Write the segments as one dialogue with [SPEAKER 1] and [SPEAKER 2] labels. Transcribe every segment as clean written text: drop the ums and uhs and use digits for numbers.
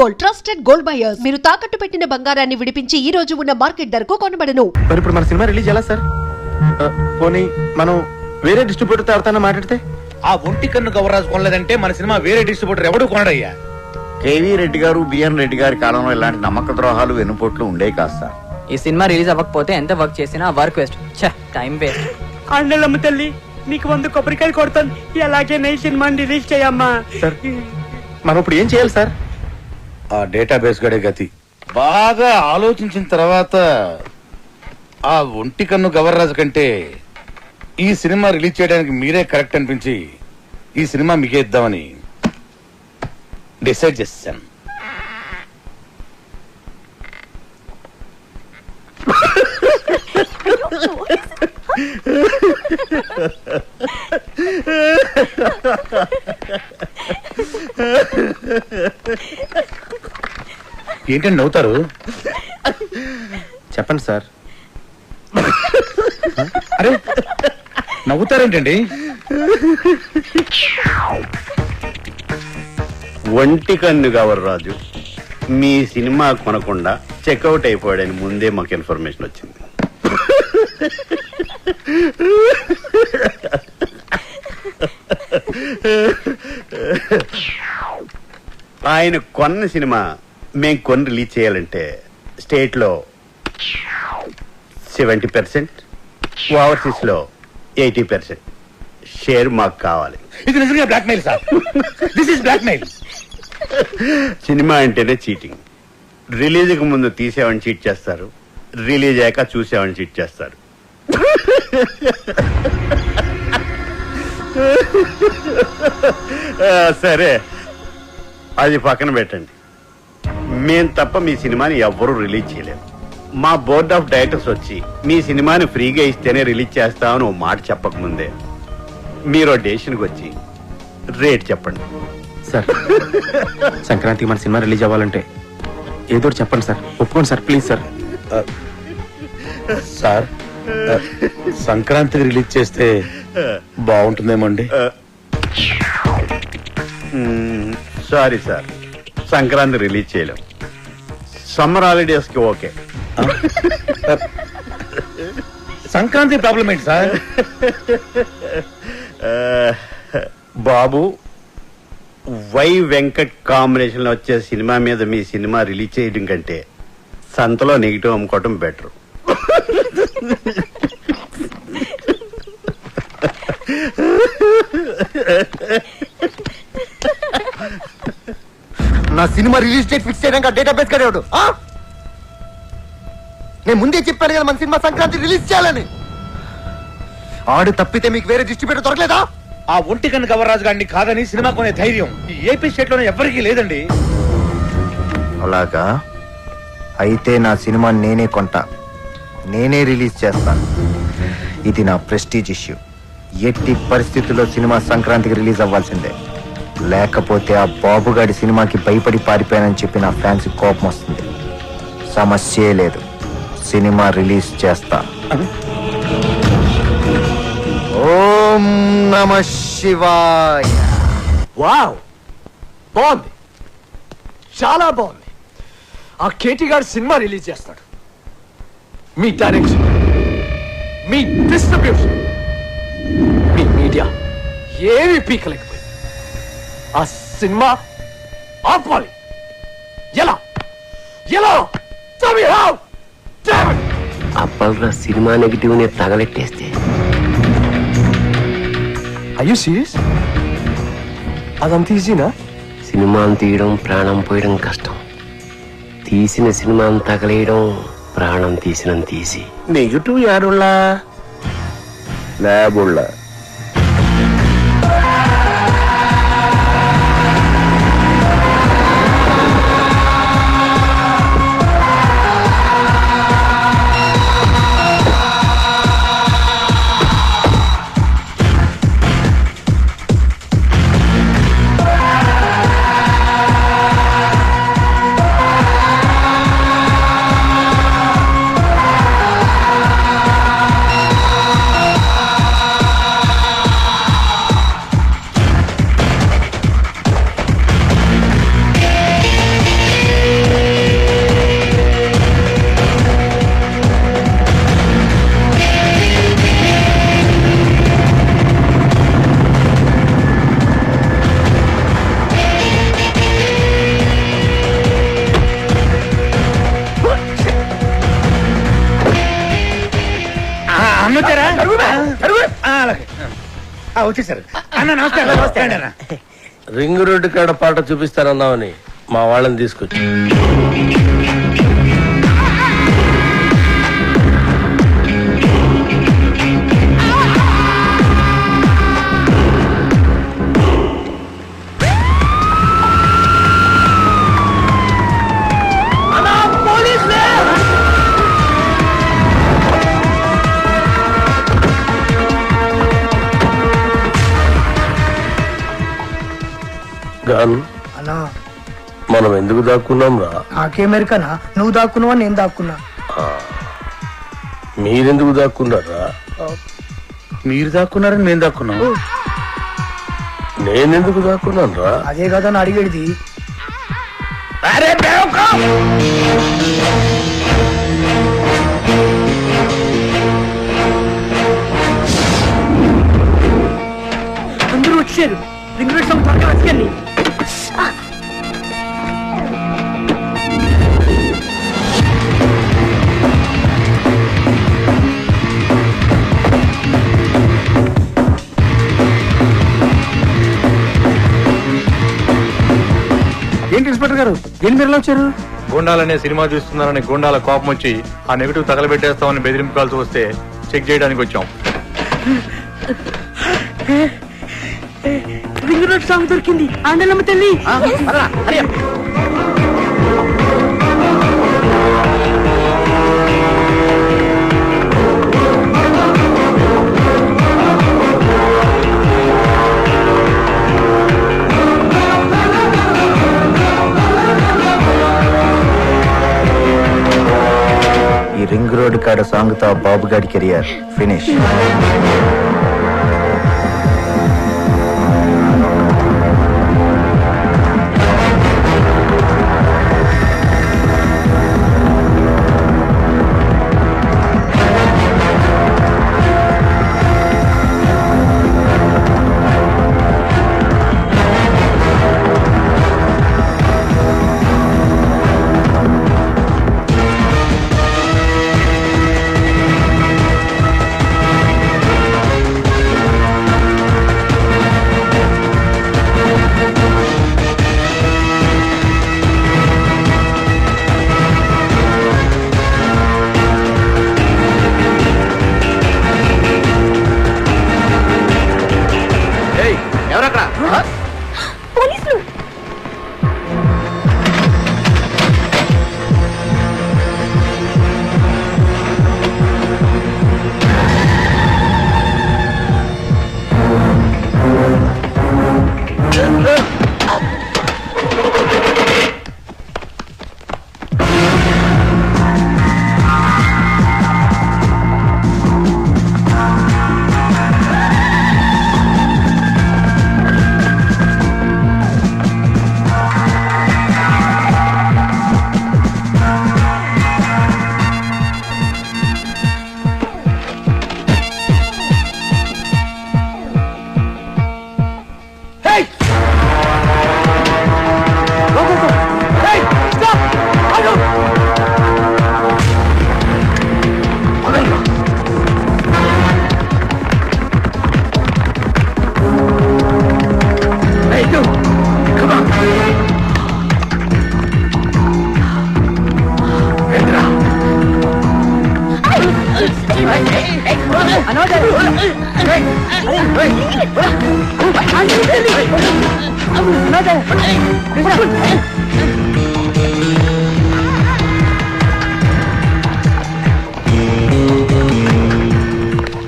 [SPEAKER 1] Gold, trusted gold buyers. మీరు తాకట్టు పెట్టిన బంగారాన్ని విడిపించి ఈ రోజు ఉన్న మార్కెట్ ధరకు కొనబడను.
[SPEAKER 2] మరి ఇప్పుడు మన సినిమా రిలీజ్ ఎలా సార్? పోనీ మనం వేరే డిస్ట్రిబ్యూటర్ తో ఎవరితో మాట్లాడితే?
[SPEAKER 3] ఆ ఒంటి కన్ను గవర్రాజు కొనలేదంటే మన సినిమా వేరే డిస్ట్రిబ్యూటర్ ఎవడు కొనడయ్యా.
[SPEAKER 4] కేవీ రెడ్డి గారు, బిఎన్ రెడ్డి గారి కాలంలో ఇలాంటి నమ్మక ద్రోహాలు వెన్నుపోట్లు ఉండేవి కాదు సార్.
[SPEAKER 5] ఈ సినిమా రిలీజ్ అవ్వకపోతే ఎంత వర్క్ చేసినా వర్క్ వేస్ట్, టైం వేస్ట్.
[SPEAKER 6] అండలమ్మ తల్లి, నీకు 100 కొబ్బరికాయలు కొడతాను. ఎలాగే ఈ సినిమాని రిలీజ్ చేయమ్మా.
[SPEAKER 2] సార్ మనం ఇప్పుడు ఏం చేయాలి సార్?
[SPEAKER 3] ఆ డేటాబేస్ గడే గతి. బాగా ఆలోచించిన తర్వాత ఆ ఒంటి కన్ను గవర్రాజు కంటే ఈ సినిమా రిలీజ్ చేయడానికి మీరే కరెక్ట్ అనిపించి ఈ సినిమా మీకే ఇద్దామని డిసైడ్ చేశాను. ఏంటండి నవ్వుతారు?
[SPEAKER 2] చెప్పండి సార్.
[SPEAKER 3] అరే నవ్వుతారేంటండి?
[SPEAKER 7] ఒంటి కన్ను గవర్రాజు మీ సినిమా కొనకుండా చెక్అవుట్ అయిపోయాడని ముందే మాకు ఇన్ఫర్మేషన్ వచ్చింది. ఆయన కొన్న సినిమా మేము కొని రిలీజ్ చేయాలంటే స్టేట్ లో 70%, ఓవర్సీస్ లో 80% షేర్ మాకు కావాలి.
[SPEAKER 3] ఇది నిజంగా blackmail sir. This is blackmail.
[SPEAKER 7] Cinema అంటేనే చీటింగ్. రిలీజ్కి ముందు తీసేవాడిని చీట్ చేస్తారు, రిలీజ్ అయ్యాక చూసేవాడిని చీట్ చేస్తారు. సరే, అది పక్కన పెట్టండి. మేం తప్ప మీ సినిమాని ఎవ్వరూ రిలీజ్ చేయలేము. మా బోర్డ్ ఆఫ్ డైరెక్టర్స్ వచ్చి మీ సినిమాని ఫ్రీగా ఇస్తేనే రిలీజ్ చేస్తామని ఓ మాట చెప్పకముందే మీరు డెసిషన్కి వచ్చి రేట్ చెప్పండి.
[SPEAKER 2] సార్ సంక్రాంతికి మన సినిమా రిలీజ్ అవ్వాలంటే ఏదో చెప్పండి సార్. ఒప్పుకోండి సార్, ప్లీజ్ సార్.
[SPEAKER 3] సార్ సంక్రాంతికి రిలీజ్ చేస్తే బాగుంటుందేమో అండి.
[SPEAKER 7] సారీ సార్, సంక్రాంతి రిలీజ్ చేయలేం. సమ్మర్ హాలిడేస్కి ఓకే.
[SPEAKER 3] సంక్రాంతి ప్రాబ్లం ఏంటి సార్?
[SPEAKER 7] బాబు, వై వెంకట్ కాంబినేషన్ లో వచ్చే సినిమా మీద మీ సినిమా రిలీజ్ చేయడం కంటే సంతలో నెగిటివ్ అమ్ముకోవటం బెటర్.
[SPEAKER 4] నా సినిమా రిలీజ్ డేట్ ఫిక్స్ చేయడానికి డేటాబేస్ కడేవాడు. నేను ముందే చెప్పాను కదా మన సినిమా సంక్రాంతి రిలీజ్ చేయాలని. ఆడు తప్పితే మీకు వేరే డిస్ట్రిబ్యూటర్ దొరకలేదా?
[SPEAKER 3] ఆ ఒంటి కన్ను గవర్రాజు గారిని కాదని సినిమా కొనే ధైర్యం ఈ ఏపీ స్టేట్ లోనే ఎవరికీ లేదండి.
[SPEAKER 4] అలాగా అయితే నా సినిమా నేనే కొంటా, నేనే రిలీజ్ చేస్తాను. ఇది నా ప్రెస్టీజ్ ఇష్యూ. ఎట్టి పరిస్థితుల్లో సినిమా సంక్రాంతికి రిలీజ్ అవ్వాల్సిందే. లేకపోతే ఆ బాబుగాడి సినిమాకి భయపడి పారిపోయానని చెప్పి నా ఫ్యాన్స్ కోపం వస్తుంది. సమస్యే లేదు, సినిమా రిలీజ్ చేస్తా. ఓం నమ శివాయ.
[SPEAKER 8] వావ్, బాగుంది, చాలా బాగుంది. ఆ కేటీ గారు సినిమా రిలీజ్ చేస్తాడు. మీ డైరెక్షన్, మీ డిస్ట్రిబ్యూషన్, మీ మీడియా ఏమి పీకలేకపోయింది. ఆ సినిమా ఆపాలి. ఎలా ఎలా
[SPEAKER 9] అప్పల్రా సినిమా నెగిటివ్ ని తగలెట్టేస్తే.
[SPEAKER 8] అయ్యో సీరియస్? అదంత ఈజీనా?
[SPEAKER 9] సినిమాను తీయడం ప్రాణం పోయడం కష్టం. తీసిన సినిమాను తగలేయడం ప్రాణం తీసినంత తీసి.
[SPEAKER 7] నెగిటివ్ యారుళ్ళా? ల్యాబుళ్ళా?
[SPEAKER 3] వచ్చేసారు అన్న. నమస్తే అన్న.
[SPEAKER 8] రింగ్ రోడ్డు కాడ పాట చూపిస్తానన్నావని మా వాళ్ళని తీసుకొచ్చి గాను
[SPEAKER 6] అన్నా
[SPEAKER 8] మనం ఎందుకు దాక్కున్నాం రా?
[SPEAKER 6] నాకేమెరికనా నువ్వు దాక్కున్నావా నేను దాక్కున్నా?
[SPEAKER 8] మీరెందుకు దాక్కున్నారా?
[SPEAKER 3] మీరు దాక్కున్నారని మేము దాక్కున్నాం.
[SPEAKER 8] నేనెందుకు దాక్కున్నాను రా?
[SPEAKER 6] అదే కదా అని అడిగేది. అందరూ వచ్చారు. రింగ్ రోడ్ సాంగ్ త్వరగా వచ్చేయండి.
[SPEAKER 2] ఏంటి ఇన్స్పెక్టర్ గారు, దేని మీరు వచ్చారు?
[SPEAKER 10] గూండాలనే సినిమా చూస్తున్నారని గూండాల కోపం వచ్చి ఆ నెగటివ్ తగలబెట్టేస్తామని బెదిరింపు కాల్సి వస్తే చెక్ చేయడానికి వచ్చాం.
[SPEAKER 6] రింగ్ రోడ్ సాంగ్ దొరికింది. ఆండలమ్మ తల్లి.
[SPEAKER 4] ఈ రింగ్ రోడ్ కాడ సాంగ్ తో బాబు గారి కెరియర్ ఫినిష్.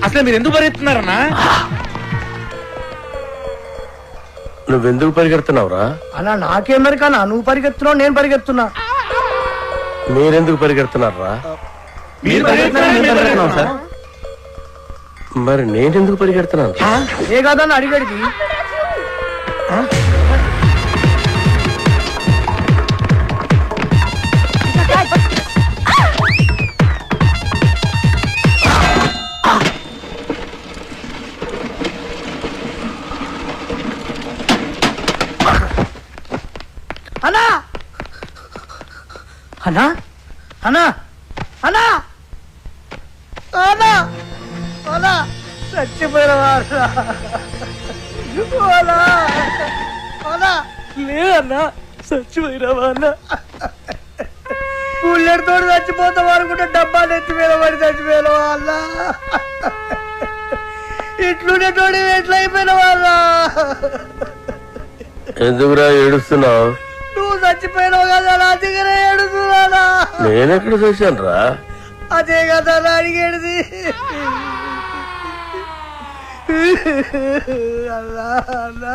[SPEAKER 3] అసలు మీరు ఎందుకు పరిగెత్తున్నారన్నా?
[SPEAKER 8] నువ్వెందుకు పరిగెడుతున్నావురా?
[SPEAKER 6] అన్నా నాకేమెరికనా నువ్వు పరిగెత్తున్నావు నేను పరిగెత్తున్నా.
[SPEAKER 8] మీరెందుకు పరిగెడుతున్నారా? మరి నేనెందుకు పరిగెడుతున్నాను?
[SPEAKER 6] ఏ కాదని అడిగడిది. అన్నా అన్నా అన్నా అన్నా అన్నా అన్నా చచ్చిపోయిన వారు లేదన్నా చచ్చిపోయినావా అన్న బుల్లెట్ తోడు చచ్చిపోతాం అనుకుంటే డబ్బాలు ఎత్తి మీద పడి చచ్చిపోయినావా అన్న ఇట్లుండే తోడు ఎట్లా అయిపోయినావా అన్న
[SPEAKER 8] ఎందుకురా ఏడుస్తున్నావు?
[SPEAKER 6] నువ్వు చచ్చిపోయినావు కదా నా దగ్గర ఏడుస్తున్నానా?
[SPEAKER 8] నేనెక్కడ చూశాను రా?
[SPEAKER 6] అదే కదా నా అడిగేది. అల్లా అల్లా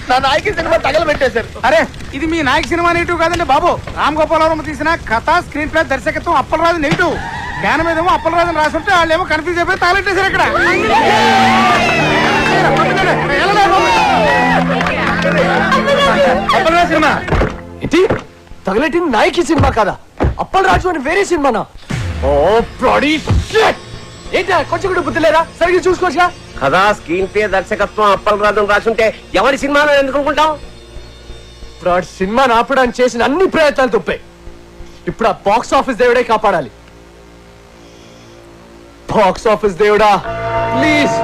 [SPEAKER 2] నా నాయకి సినిమా తగలబెట్టేశారు.
[SPEAKER 6] అరే ఇది మీ నాయక సినిమా నెగిటివ్ కాదండి బాబు. రామ్ గోపాలవరం తీసిన కథ, స్క్రీన్ ప్లే, దర్శకత్వం అప్పలరాజు నెగిటివ్. జ్ఞానం మీదేమో అప్పలరాజు రాసుంటే వాళ్ళు ఏమో కన్ఫ్యూజ్ అయిపోయి తగలెట్టేశారు ఇక్కడ.
[SPEAKER 2] అప్పలరాజు సినిమా
[SPEAKER 6] ఇది తగలెట్టింది నాయకి సినిమా కదా, అప్పలరాజు అని వేరే సినిమానా? ఓ బ్లడీ షిట్! ఏంటి కొంచెం కూడా బుద్ధి లేదా? సరిగ్గా చూసుకోవచ్చుగా.
[SPEAKER 9] కదా స్క్రీన్ ప్లే దర్శకత్వం అప్పలరాజు రాసుంటే ఎవరి సినిమాలో ఎందుకు అనుకుంటాం?
[SPEAKER 6] ఇప్పుడు ఆ సినిమాని ఆపడానికి చేసిన అన్ని ప్రయత్నాలు తప్పాయి. ఇప్పుడు ఆ బాక్స్ ఆఫీస్ దేవుడే కాపాడాలి. బాక్స్ ఆఫీస్ దేవుడా ప్లీజ్.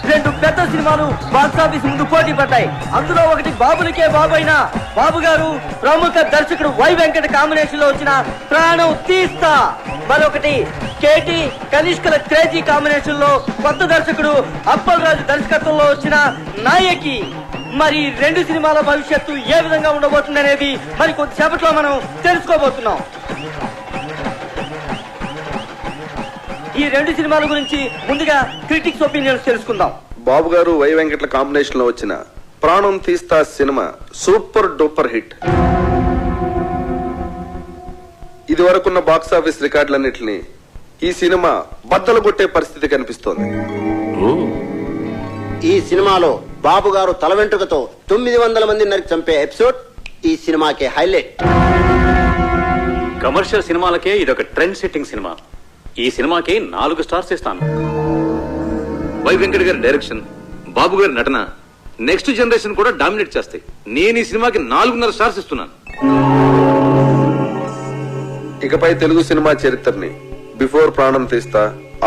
[SPEAKER 5] రెండు పెద్ద సినిమాలు బాక్స్ ఆఫీస్ ముందు పోటీ పడ్డాయి. అందులో ఒకటి బాబులకే బాబు అయిన బాబు గారు ప్రముఖ దర్శకుడు వై వెంకట కాంబినేషన్ లో వచ్చిన ప్రాణం తీస్తా, మరొకటి కేటీ కనిష్కల క్రేజీ కాంబినేషన్ లో కొత్త దర్శకుడు అప్పలరాజు దర్శకత్వంలో వచ్చిన నాయకి. మరి రెండు సినిమాల భవిష్యత్తు ఏ విధంగా ఉండబోతుంది అనేది మరి కొద్దిసేపట్లో మనం తెలుసుకోబోతున్నాం. ఈ రెండు సినిమాల గురించి ముందుగా క్రిటిక్స్ ఒపీనియన్స్ తెలుసుకుందాం.
[SPEAKER 2] బాబు గారు వై వెంకట్ల కాంబినేషన్ లో వచ్చిన ప్రాణం తీస్తా సినిమా సూపర్ డూపర్ హిట్. ఇది వరకున్న బాక్స్ ఆఫీస్ రికార్డులన్నింటినీ ఈ సినిమా బద్దలు కొట్టే పరిస్థితి కనిపిస్తోంది.
[SPEAKER 11] ఈ సినిమాలో బాబు గారు తల వెంట్రుకతో 900 మంది నరికి చంపే ఎపిసోడ్ ఈ సినిమాకే హైలైట్.
[SPEAKER 12] కమర్షియల్ సినిమాలకే ఇదొక ట్రెండ్ సెట్టింగ్ సినిమా. ఈ సినిమాకి 4 స్టార్స్ ఇస్తాను. వై వెంకట్ గారి డైరెక్షన్, బాబు గారి నటన నెక్స్ట్ జనరేషన్ కూడా డామినేట్ చేస్తాయి. నేను ఈ సినిమాకి 4.5 స్టార్స్ ఇస్తున్నాను.
[SPEAKER 2] ఇకపై తెలుగు సినిమా చరిత్రని బిఫోర్ ప్రాణం తీస్తా,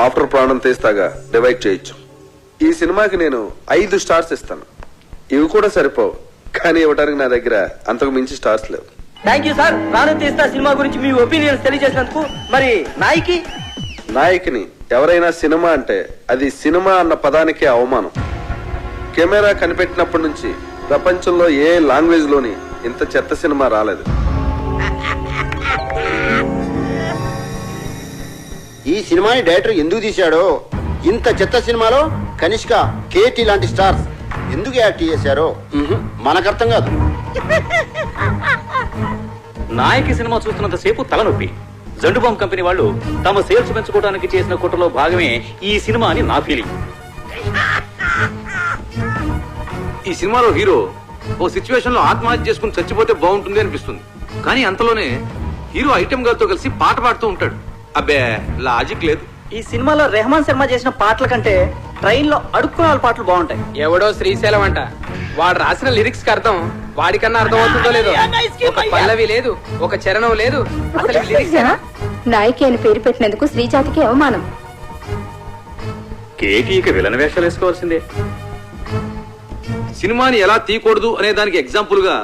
[SPEAKER 2] ఆఫ్టర్ ప్రాణం తీస్తాగా డివైడ్ చేయొచ్చు. ఈ సినిమాకి నేను 5 స్టార్స్ ఇస్తాను. ఇవి కూడా సరిపోవు, కానీ ఇవ్వడానికి నా దగ్గర అంతకు మించి స్టార్స్ లేవు.
[SPEAKER 5] Thank you sir. ప్రాణం తీస్తా సినిమా గురించి మీ ఒపీనియన్స్ తెలియజేసినందుకు. మరి
[SPEAKER 2] నాయకిని ఎవరైనా సినిమా అంటే అది సినిమా అన్న పదానికే అవమానం. కెమెరా కనిపెట్టినప్పటి నుంచి ప్రపంచంలో ఏ లాంగ్వేజ్ లోని ఇంత చెత్త సినిమా రాలేదు.
[SPEAKER 11] ఈ సినిమాని డైరెక్టర్ ఎందుకు తీశాడో, ఇంత చెత్త సినిమాలో కనిష్క, కేటీ లాంటి స్టార్స్ ఎందుకు యాక్ట్ చేశారో మనకర్థం కాదు.
[SPEAKER 12] నాయకి సినిమా చూస్తున్నంత సేపు తలనొప్పి. జండుబాంబ్ కంపెనీ వాళ్ళు తమ సేల్స్ పెంచుకోవడానికి చేసిన కుట్రలో భాగమే ఈ సినిమా అని నా ఫీలింగ్. ఈ సినిమాలో హీరో ఓ సిచ్యువేషన్ లో ఆత్మహత్య చేసుకుని చచ్చిపోతే బాగుంటుంది అనిపిస్తుంది. కానీ అంతలోనే హీరో ఐటెం గారితో కలిసి పాట పాడుతూ ఉంటాడు. అబ్బే లాజిక్ లేదు.
[SPEAKER 5] ఈ సినిమాలో రెహమాన్ శర్మ చేసిన పాటల కంటే ట్రైన్ లో అడుక్కునే వాళ్ళ పాటలు బాగుంటాయి.
[SPEAKER 6] ఎవడో శ్రీశైలం అంట, వాడు రాసిన లిరిక్స్ కి అర్థం వాడికన్నా అర్థం అవుతుందో లేదో. ఒక పల్లవి లేదు, ఒక చరణం లేదు.
[SPEAKER 13] నాయకి అని పేరు పెట్టినందుకు శ్రీజాతికి అవమానం.
[SPEAKER 12] కేటీకి విలన్ వేషాలు వేసుకోవాల్సిందే. సినిమాని ఎలా తీయకూడదు అనే దానికి ఎగ్జాంపుల్ గా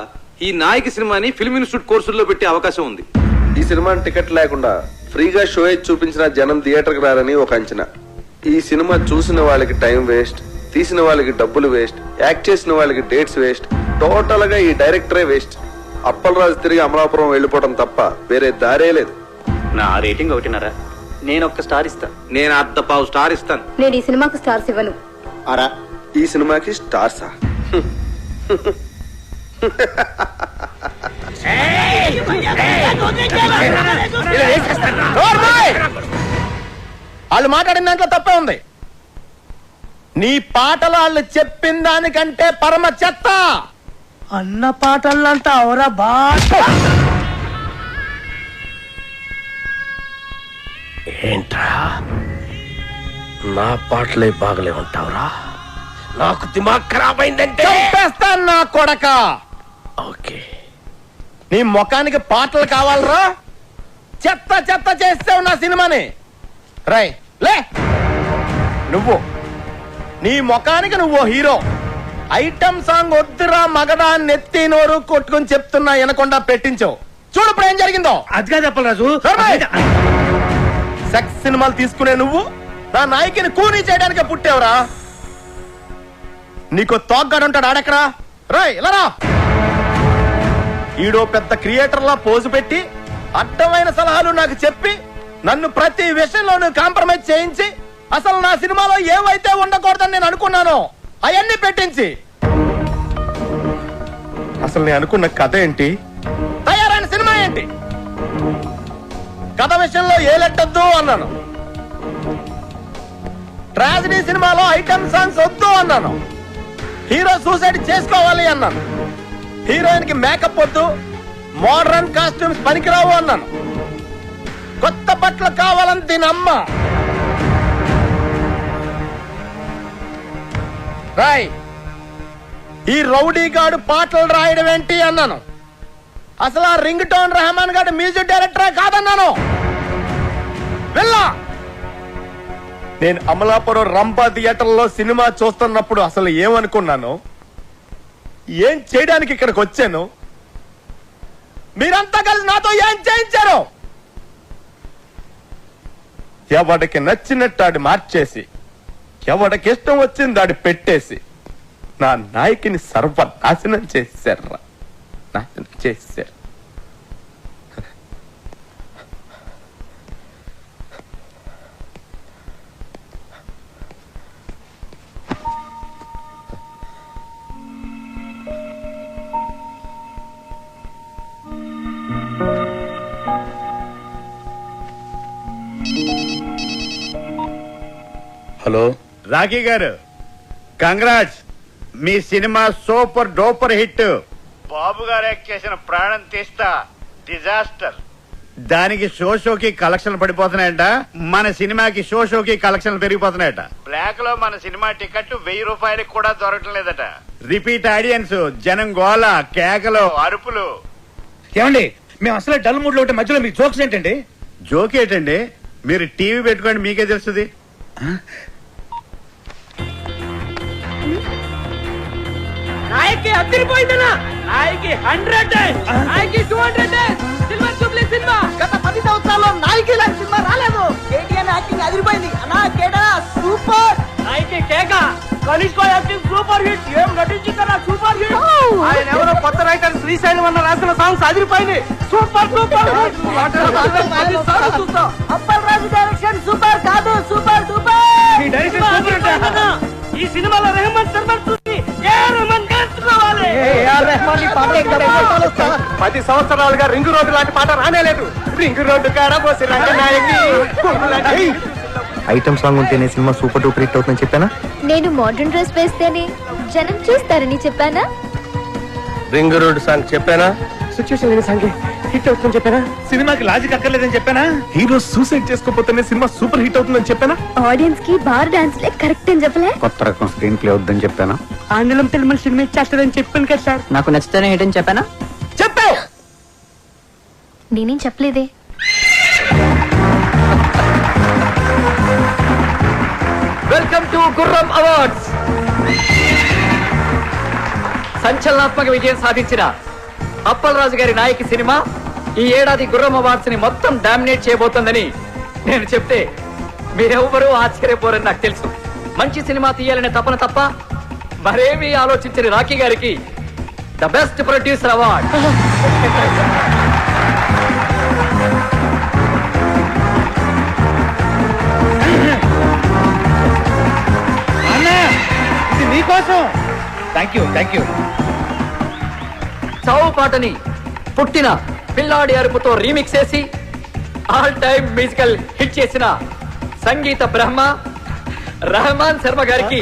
[SPEAKER 12] ఈ నాయకి సినిమాని ఫిల్మ్ ఇన్స్టిట్యూట్ కోర్సుల్లో పెట్టే అవకాశం ఉంది.
[SPEAKER 2] ఈ సినిమాని టికెట్ లేకుండా ఫ్రీగా షో చూపించిన జనం థియేటర్ కి రారని ఒక అంచనా. ఈ సినిమా చూసిన వాళ్ళకి టైం వేస్ట్, తీసిన వాళ్ళకి డబ్బులు వేస్ట్, యాక్ట్ చేసిన వాళ్ళకి డేట్స్ వేస్ట్, టోటల్ గా ఈ డైరెక్టరే వేస్ట్. అప్పలరాజు తిరిగి అమలాపురం వెళ్ళిపోవడం తప్ప వేరే దారే లేదు.
[SPEAKER 12] నా రేటింగ్ 1.5.
[SPEAKER 5] నేను ఒక్క స్టార్ ఇస్తా.
[SPEAKER 12] నేను 1/2 స్టార్ ఇస్తాను.
[SPEAKER 13] నేను ఈ సినిమాకు స్టార్స్ ఇవ్వను.
[SPEAKER 11] అరా
[SPEAKER 2] ఈ సినిమాకి స్టార్సా?
[SPEAKER 6] వాళ్ళు మాట్లాడిన దాంట్లో తప్పే ఉంది. నీ పాటలు వాళ్ళు చెప్పిన దానికంటే పరమ చెత్త. అన్న పాటలంతా అవరా బాట.
[SPEAKER 8] ఏంట్రా నా పాటలే బాగలే ఉంటావురా? నాకు దిమాగ్ ఖరాబ్ అయిందంటే
[SPEAKER 6] చంపేస్తాను నా కొడక.
[SPEAKER 8] ఓకే,
[SPEAKER 6] నీ ముఖానికి పాటలు కావాలరా? చెత్త చెత్త చేస్తావు నా సినిమాని. రై లే, నువ్వు నీ ముఖానికి నువ్వు హీరో. ఐటమ్ సాంగ్ వద్దురా మగడా నెత్తి నోరు కొట్టుకుని చెప్తున్నా వినకుండా పెట్టించావు. చూడు ఇప్పుడు ఏం జరిగిందో.
[SPEAKER 3] అదిగా చెప్పరాజు.
[SPEAKER 6] సెక్స్ సినిమాలు తీసుకునే నువ్వు నా నాయకిని కూనీ చేయడానికి పుట్టేవరా? నీకు తోగ్గాడుంటాడు ఆడెక్కడా? రాయ్ ఇలా రా. ఈడో పెద్ద క్రియేటర్లా పోజు పెట్టి అడ్డమైన సలహాలు నాకు చెప్పి నన్ను ప్రతి విషయంలోనూ కాంప్రమైజ్ చేయించి అసలు నా సినిమాలో ఏవైతే ఉండకూడదని నేను అనుకున్నానో అవన్నీ పెట్టించి అసలు నేను అనుకున్న కథ ఏంటి, తయారైన సినిమా ఏంటి? కథ విషయంలో ఏ లెట్టొద్దు అన్నాను. ట్రాజడీ సినిమాలో ఐటమ్ సాంగ్స్ వద్దు అన్నాను. హీరో సూసైడ్ చేసుకోవాలి అన్నాను. హీరోయిన్ కి మేకప్ వద్దు, మోడర్న్ కాస్ట్యూమ్స్ పనికిరావు అన్నాను. కొత్త బట్టలు కావాలని దీని అమ్మ. రాయ్, ఈ రౌడీ గాడు పాటలు రాయడం ఏంటి అన్నాను. అసలు ఆ రింగ్ టోన్ రెహమాన్ గాడు మ్యూజిక్ డైరెక్టరే కాదన్నాను. వెళ్ళా. నేను అమలాపురం రంభా థియేటర్లో సినిమా చూస్తున్నప్పుడు అసలు ఏమనుకున్నాను, ఏం చేయడానికి ఇక్కడికి వచ్చాను, మీరంతా కలిసి నాతో ఏం చేయించారు? ఎవడికి నచ్చినట్టు ఆడి మార్చేసి, ఎవడికి ఇష్టం వచ్చింది ఆడి పెట్టేసి నా నాయకిని సర్వనాశనం చేశారు. నాశనం చేశారు.
[SPEAKER 3] హలో
[SPEAKER 7] రాఖీ గారు, కంగ్రాట్స్. మీ సినిమా సూపర్ డూపర్ హిట్. బాబు గారు యాక్ట్ చేసిన ప్రాణం తీస్తా డిజాస్టర్. దానికి షోకి కలెక్షన్లు పడిపోతున్నాయంట. మన సినిమాకి షోకి కలెక్షన్లు పెరిగిపోతున్నాయట. బ్లాక్ లో మన సినిమా టికెట్ 1000 రూపాయలకి కూడా దొరకటం లేదట. రిపీట్ ఆడియన్స్, జనం గోల, కేకలు, అరుపులు.
[SPEAKER 3] ఏమండి, మేము అసలే డల్ మూడ్ లో ఉంటే మధ్యలో మీ జోక్స్ ఏంటండి?
[SPEAKER 7] జోక్ ఏంటండి? మీరు టీవీ పెట్టుకోండి, మీకే తెలుస్తుంది.
[SPEAKER 5] నాయకి అదిరిపోయిందనా? నాయకి 100, నాయకి 200, సిల్వర్ జూబ్లీ సినిమా. గత 10 సంవత్సరాల్లో నాయకి లాంటి సినిమా రాలేదు. కేటీఆర్ యాక్టింగ్ అదిరిపోయింది అన్నా. కేటా సూపర్. నాయకి కేక కనిష్క యాక్టింగ్ సూపర్ హిట్. ఏం నటించిందన్నా, సూపర్ హిట్. ఆయన ఎవరో కొత్త రైటర్ శ్రీశైలం అన్న రాసిన సాంగ్స్ అదిరిపోయింది. సూపర్ సూపర్ అప్పల్ రాజు డైరెక్షన్ సూపర్ కాదు, సూపర్ డూపర్. ఈ డైరెక్షన్ సూపర్ అంటే ఈ సినిమాలో రెహమాన్ సర్మన్ చూసి ఏ రెహమాన్ నేర్చుకోవాలి. 10 సంవత్సరాలుగా రింగ్ రోడ్డు లాంటి పాట రానేలేదు. రింగ్ రోడ్డు కాడ పోసి రంగనాయకి.
[SPEAKER 4] ఐటమ్ సాంగ్ ఉంటేనే సినిమా సూపర్ డూపర్ హిట్ అవుతుందని చెప్పానా?
[SPEAKER 13] నేను మోడర్న్ డ్రెస్ వేస్తేనే జనం చూస్తారని చెప్పానా?
[SPEAKER 8] రింగ్ రోడ్ సాంగ్ చెప్పానా?
[SPEAKER 6] సిచ్యువేషన్ లేని సాంగ్ హిట్ అవుతుందని చెప్పానా?
[SPEAKER 3] సినిమాకి లాజిక్ అక్కర్లేదని చెప్పానా?
[SPEAKER 6] హీరో సూసైడ్ చేసుకోపోతేనే సినిమా సూపర్ హిట్ అవుతుందని చెప్పానా?
[SPEAKER 13] ఆడియన్స్ కి బార్ డాన్స్ లే కరెక్ట్ అని చెప్పలే?
[SPEAKER 11] కొత్త రకం స్క్రీన్ ప్లే వద్దని చెప్పానా?
[SPEAKER 5] ఆంగ్లం తెలుగు సినిమా చేస్తారని చెప్పాను కదా సార్. నాకు నచ్చితేనే హిట్ అని చెప్పానా?
[SPEAKER 6] చెప్పావు.
[SPEAKER 13] నేనేం చెప్పలేదే.
[SPEAKER 5] వెల్కమ్ టు గుర్రం అవార్డ్స్. సంచలనాత్మక విజయం సాధించిన అప్పల్ రాజు గారి నాయకి సినిమా ఈ ఏడాది గుర్రం అవార్డ్స్ ని మొత్తం డామినేట్ చేయబోతోందని నేను చెప్తే మీరెవ్వరూ ఆశ్చర్యపోరని నాకు తెలుసు. మంచి సినిమా తీయాలనే తపన తప్ప మరేమీ ఆలోచించని రాఖీ గారికి ద బెస్ట్ ప్రొడ్యూసర్ అవార్డ్.
[SPEAKER 3] ఇది నీకోసం. Thank you.
[SPEAKER 5] చావు పాటని పుట్టిన పిల్లాడి అరుపుతో రీమిక్స్ చేసి ఆల్ టైమ్ మ్యూజికల్ హిట్ చేసిన సంగీత బ్రహ్మ రెహమాన్ శర్మ గారికి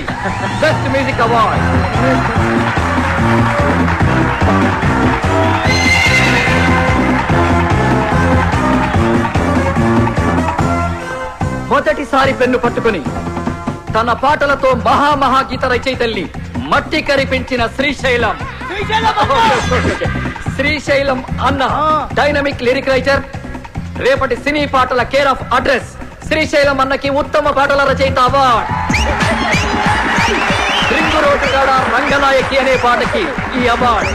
[SPEAKER 5] బెస్ట్ మ్యూజిక్ అవార్డ్. మొదటిసారి పెన్ను పట్టుకుని తన పాటలతో మహాగీత రచయితల్ని మట్టి కరిపించిన శ్రీశైలం అన్న డైనమిక్ లిరిక్ రైటర్, రేపటి సినీ పాటల కేర్ ఆఫ్ అడ్రస్ శ్రీశైలం అన్నకి ఉత్తమ పాటల రచయిత అవార్డ్. రింగు రోడ్డు కాడ రంగనాయకి అనే పాటకి ఈ అవార్డ్.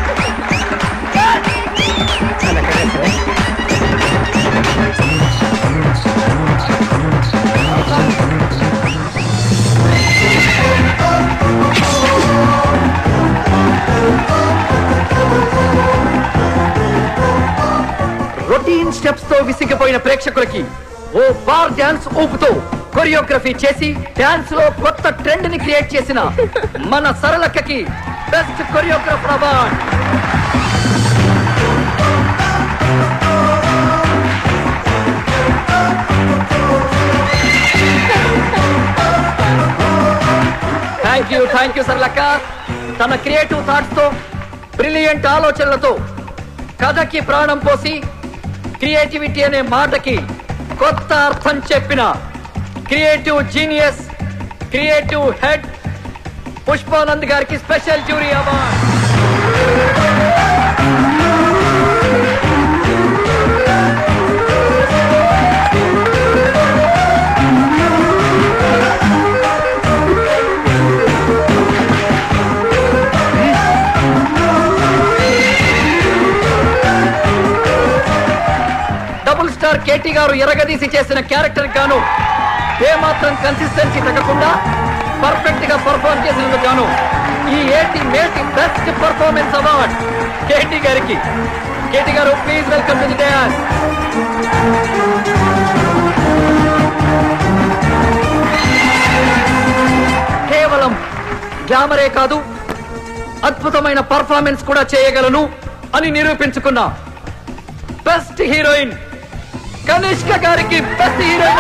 [SPEAKER 5] రొటీన్ స్టెప్స్ తో విసిగిపోయిన ప్రేక్షకులకి ఓ బార్ డాన్స్ ఊపుతో కొరియోగ్రఫీ చేసి డాన్స్ లో కొత్త ట్రెండ్ ని క్రియేట్ చేసిన మన సరళక్కకి best choreographer award. Thank you సరళక్క. తన క్రియేటివ్ థాట్స్ తో బ్రిలియంట్ ఆలోచనలతో కథకి ప్రాణం పోసి క్రియేటివిటీ అనే మాటకి కొత్త అర్థం చెప్పిన creative genius, creative head Pushpanand గారికి స్పెషల్ జ్యూరీ అవార్డ్. కేటీ గారు ఎరగదీసి చేసిన క్యారెక్టర్ గాను ఏమాత్రం కన్సిస్టెన్సీ తగ్గకుండా పర్ఫెక్ట్ గా పర్ఫార్మ్ చేసినందుకు గాను ఈ మేటి బెస్ట్ పర్ఫార్మెన్స్ అవార్డ్ కేటీ గారికి. కేటీ గారు please welcome to the dance. కేవలం గ్లామరే కాదు, అద్భుతమైన పర్ఫార్మెన్స్ కూడా చేయగలను అని నిరూపించుకున్న బెస్ట్ హీరోయిన్ కనిష్క గారికి best heroine.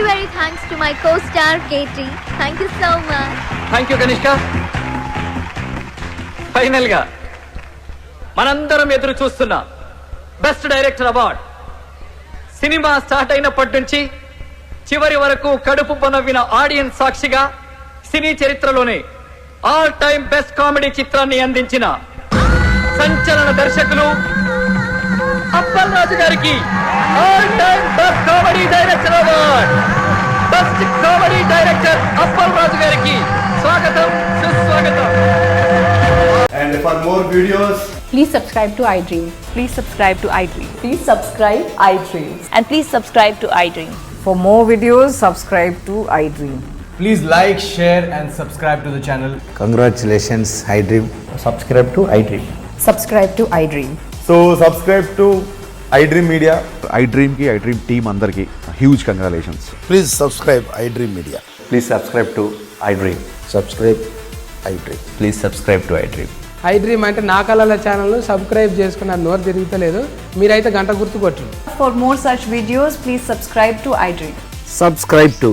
[SPEAKER 14] Very thanks to my co-star Katie. Thank you so much.
[SPEAKER 5] Thank you Kanishka. Final గా మనందరం ఎదురు చూస్తున్న best director award. Cinema start అయినప్పటి నుంచి చివరి వరకు కడుపు పనవ్విన ఆడియన్స్ సాక్షిగా సినీ చరిత్రలోనే ఆల్ టైమ్ బెస్ట్ కామెడీ చిత్రాన్ని అందించిన సంచలన దర్శకులు అప్పల్ రాజు గారికి all time best comedy director award. Best comedy director Appal Raju గారికి స్వాగతం, సుస్వాగతం.
[SPEAKER 15] And for more videos,
[SPEAKER 13] Please subscribe to iDream.
[SPEAKER 16] Please subscribe to iDream.
[SPEAKER 13] Please subscribe iDream.
[SPEAKER 16] And please subscribe to iDream.
[SPEAKER 17] For more videos, subscribe to iDream.
[SPEAKER 15] please like, share and subscribe to the channel.
[SPEAKER 4] Congratulations, iDream.
[SPEAKER 15] Subscribe to iDream.
[SPEAKER 17] Subscribe to iDream.
[SPEAKER 15] So subscribe to iDream Media.
[SPEAKER 18] iDream ki iDream team andarki huge congratulations.
[SPEAKER 19] Please subscribe iDream Media.
[SPEAKER 20] Please subscribe to iDream.
[SPEAKER 19] Subscribe iDream.
[SPEAKER 20] Please subscribe to iDream.
[SPEAKER 21] iDream అంటే నా కళల channel subscribe చేసుకున్న నోరు తిరుగుతలేదు, మీరైతే గంట గుర్తు కొట్టండి.
[SPEAKER 17] For more such videos, please subscribe to iDream.
[SPEAKER 22] Subscribe to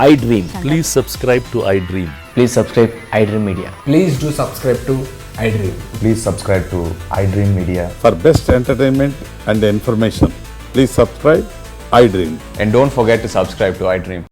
[SPEAKER 22] iDream.
[SPEAKER 23] Please subscribe to iDream.
[SPEAKER 20] Please subscribe iDream Media.
[SPEAKER 15] Please do subscribe to iDream.
[SPEAKER 18] Please subscribe to iDream Media.
[SPEAKER 24] For best entertainment and information, please subscribe iDream.
[SPEAKER 20] And don't forget to subscribe to iDream.